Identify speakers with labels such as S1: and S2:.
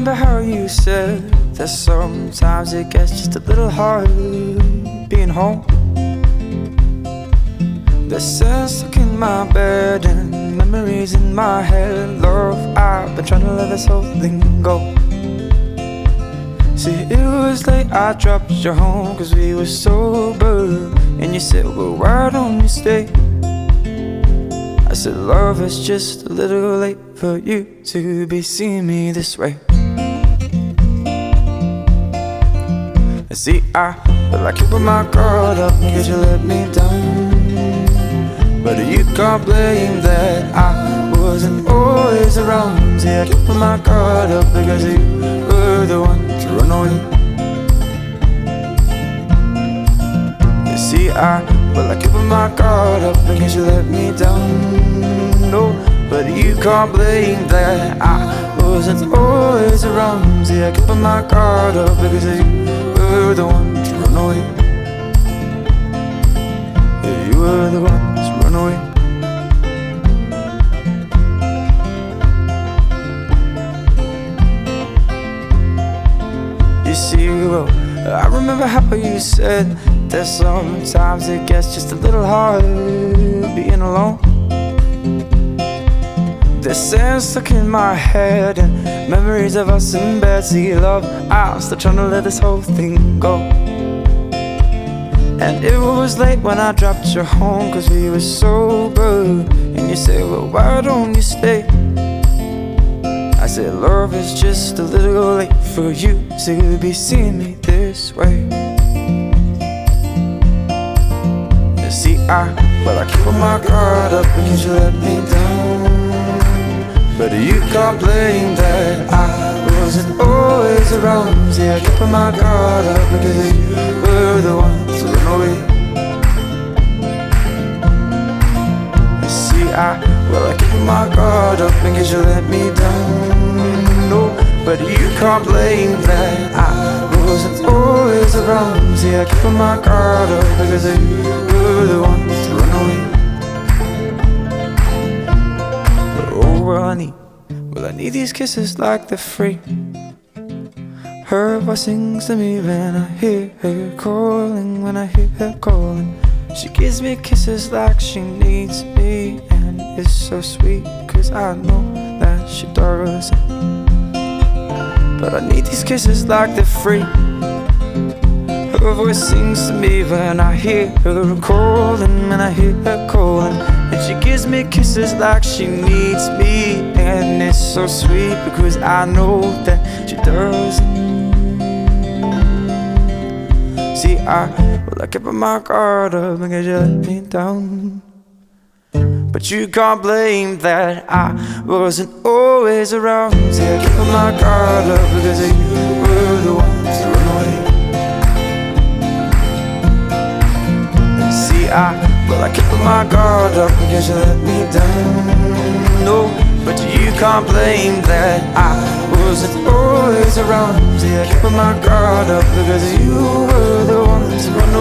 S1: remember how you said that sometimes it gets just a little hard being home. There's sense stuck in my bed and memories in my head. Love, I've been trying to let this whole thing go. See, it was late, I dropped you home cause we were sober. And you said, well, why don't you stay? I said, love, it's just a little late for you to be seeing me this way. See, I feel like keeping my guard up cause you let me down. But you can't blame that I wasn't always around. See, I kept my guard up because you were the one to run away. You see, I feel like keeping my guard up because you let me down. No, but you can't blame that I wasn't always around. See, I kept my guard up because you were the one to run away. Yeah, you were the one to run away. You see, well, I remember how you said that sometimes it gets just a little hard being alone. There's sand stuck in my head and memories of us in bed. See, love, I'm still trying to let this whole thing go. And it was late when I dropped you home cause we were sober. And you said, well, why don't you stay? I said, love, it's just a little late for you to be seeing me this way. You see, I keep my guard up because you let me down. But you can't blame that I wasn't always around. See, I kept my guard up because you were the one to run away. You see, I keep my guard up because you let me down. No, but you can't blame that I wasn't always around. See, I kept my guard up because you were the one to run away. I need these kisses like they're free. Her voice sings to me when I hear her calling. When I hear her calling, she gives me kisses like she needs me. And it's so sweet cause I know that she does. But I need these kisses like they're free. Her voice sings to me when I hear her calling. When I hear her calling, and she gives me kisses like she needs me. And it's so sweet because I know that she does. See, I kept my guard up because you let me down. But you can't blame that I wasn't always around. See, I kept my guard up because you were the one to run away. See, I kept my guard up because you let me down. No, but you can't blame that I wasn't always around. See, I kept my guard up because you were the one to run away.